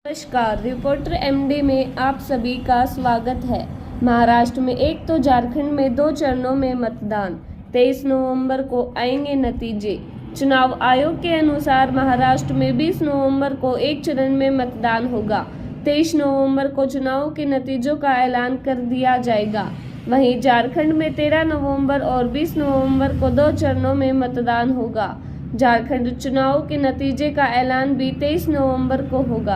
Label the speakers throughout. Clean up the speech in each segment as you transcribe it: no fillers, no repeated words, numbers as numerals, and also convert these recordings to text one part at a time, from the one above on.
Speaker 1: नमस्कार, reporter MD में आप सभी का स्वागत है। महाराष्ट्र में एक तो झारखंड में 2 चरणों में मतदान। 23 नवंबर को आएंगे नतीजे। चुनाव आयोग के अनुसार महाराष्ट्र में 20 नवंबर को एक चरण में मतदान होगा। 23 नवंबर को चुनाव के नतीजों का ऐलान कर दिया जाएगा। वहीं झारखंड में 13 नवंबर और 20 नवंबर को 2 चरणों में मतदान होगा। झारखंड चुनाव के नतीजे का ऐलान भी 23 नवंबर को होगा।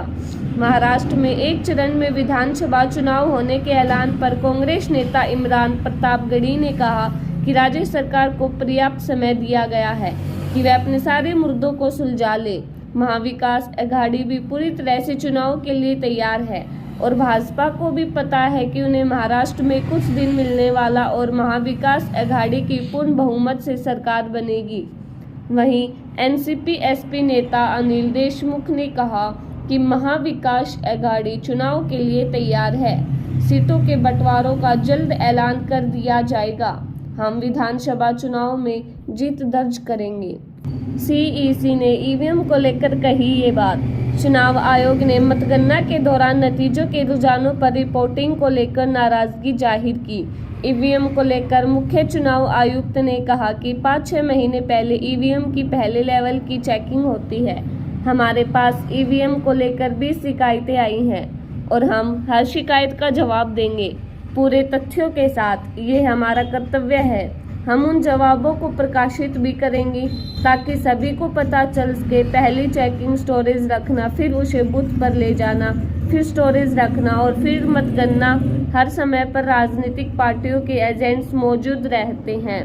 Speaker 1: महाराष्ट्र में एक चरण में विधानसभा चुनाव होने के ऐलान पर कांग्रेस नेता इमरान प्रतापगढ़ी ने कहा कि राज्य सरकार को पर्याप्त समय दिया गया है कि वह अपने सारे मुद्दों को सुलझा ले। महाविकास अघाड़ी भी पूरी तरह से चुनाव के लिए तैयार है और भाजपा को भी पता है कि उन्हें महाराष्ट्र में कुछ दिन मिलने वाला और महाविकास अघाड़ी की पूर्ण बहुमत से सरकार बनेगी। वहीं एनसीपी एसपी नेता अनिल देशमुख ने कहा कि महाविकास अघाड़ी चुनाव के लिए तैयार है। सीटों के बंटवारों का जल्द ऐलान कर दिया जाएगा। हम विधानसभा चुनाव में जीत दर्ज करेंगे। सीईसी ने ईवीएम को लेकर कही ये बात। चुनाव आयोग ने मतगणना के दौरान नतीजों के रुझानों पर रिपोर्टिंग को लेकर नाराजगी जाहिर की। ईवीएम को लेकर मुख्य चुनाव आयुक्त ने कहा कि 5-6 महीने पहले ईवीएम की पहले लेवल की चेकिंग होती है। हमारे पास ईवीएम को लेकर 20 शिकायतें आई हैं और हम हर शिकायत का जवाब देंगे पूरे तथ्यों के साथ। ये हमारा कर्तव्य है। हम उन जवाबों को प्रकाशित भी करेंगे ताकि सभी को पता चल सके। पहली चेकिंग स्टोरेज रखना, फिर उसे बूथ पर ले जाना, फिर स्टोरेज रखना और फिर मतगणना। हर समय पर राजनीतिक पार्टियों के एजेंट्स मौजूद रहते हैं।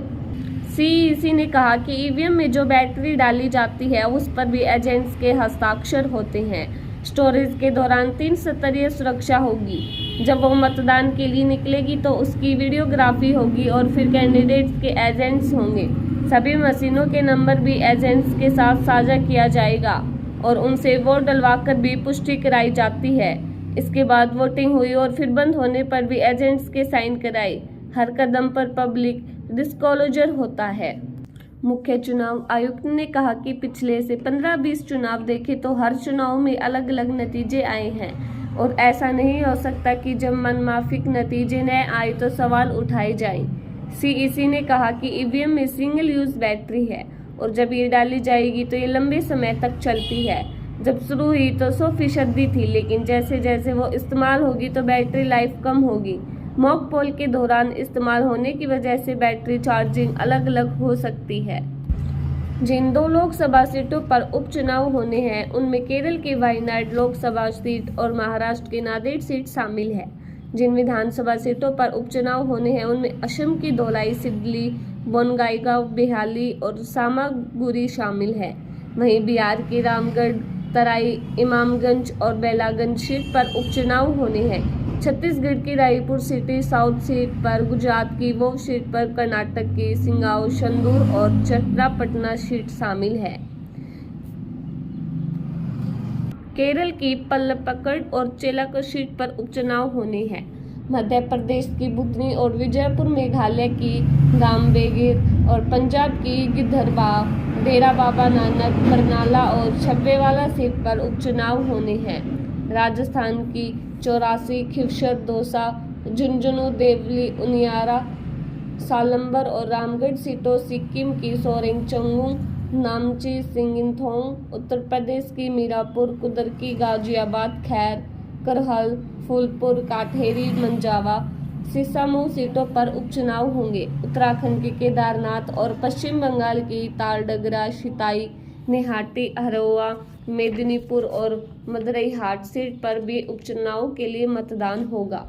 Speaker 1: सीईसी ने कहा कि ईवीएम में जो बैटरी डाली जाती है उस पर भी एजेंट्स के हस्ताक्षर होते हैं। स्टोरेज के दौरान 3 स्तरीय सुरक्षा होगी। जब वो मतदान के लिए निकलेगी तो उसकी वीडियोग्राफी होगी और फिर कैंडिडेट्स के एजेंट्स होंगे। सभी मशीनों के नंबर भी एजेंट्स के साथ साझा किया जाएगा और उनसे वोट डलवाकर भी पुष्टि कराई जाती है। इसके बाद वोटिंग हुई और फिर बंद होने पर भी एजेंट्स के साइन कराए। हर कदम पर पब्लिक डिस्क्लोजर होता है। मुख्य चुनाव आयुक्त ने कहा कि पिछले से 15-20 चुनाव देखे तो हर चुनाव में अलग अलग नतीजे आए हैं और ऐसा नहीं हो सकता कि जब मनमाफिक नतीजे न आए तो सवाल उठाए जाएं। सीईसी ने कहा कि ईवीएम में सिंगल यूज बैटरी है और जब ये डाली जाएगी तो ये लंबे समय तक चलती है। जब शुरू हुई तो 100% थी, लेकिन जैसे जैसे वो इस्तेमाल होगी तो बैटरी लाइफ कम होगी। मॉक पोल के दौरान इस्तेमाल होने की वजह से बैटरी चार्जिंग अलग अलग हो सकती है। जिन 2 लोकसभा सीटों पर उपचुनाव होने हैं उनमें केरल की वायनाड लोकसभा सीट और महाराष्ट्र की नांदेड़ सीट शामिल है। जिन विधानसभा सीटों पर उपचुनाव होने हैं उनमें असम की धोलाई, सिडली, बोनगाईगांव, बेहाली और सामागुरी शामिल है। वहीं बिहार की रामगढ़, तराई, इमामगंज और बेलागंज सीट पर उपचुनाव होने हैं। छत्तीसगढ़ की रायपुर सिटी साउथ सीट पर, गुजरात की वो सीट पर, कर्नाटक की सिंगाव, शंदूर और चट्टापटना सीट शामिल है। केरल की पल्लपकड़ और चेलाक सीट पर उपचुनाव होने हैं। मध्य प्रदेश की बुधनी और विजयपुर, मेघालय की गामबेगिर और पंजाब की गिद्धरबाह, डेरा बाबा नानक, बरनाला और छब्बेवाला सीट पर उपचुनाव होने हैं। राजस्थान की 84, खिवसर, दौसा, झुंझुनू, देवली, उनियारा, सालंबर और रामगढ़ सीटों, सिक्किम की सोरेंग चंगुम, नामची, सिंगिथोंग, उत्तर प्रदेश की मीरापुर, कुदरकी, गाजियाबाद, खैर, करहल, फूलपुर, काठेरी, मंजावा, सिसामऊ सीटों पर उपचुनाव होंगे। उत्तराखंड के केदारनाथ और पश्चिम बंगाल की तालडगरा, शिताई, नेहाटी, हरोआ, मेदिनीपुर और मदुरई हाट सीट पर भी उपचुनाव के लिए मतदान होगा।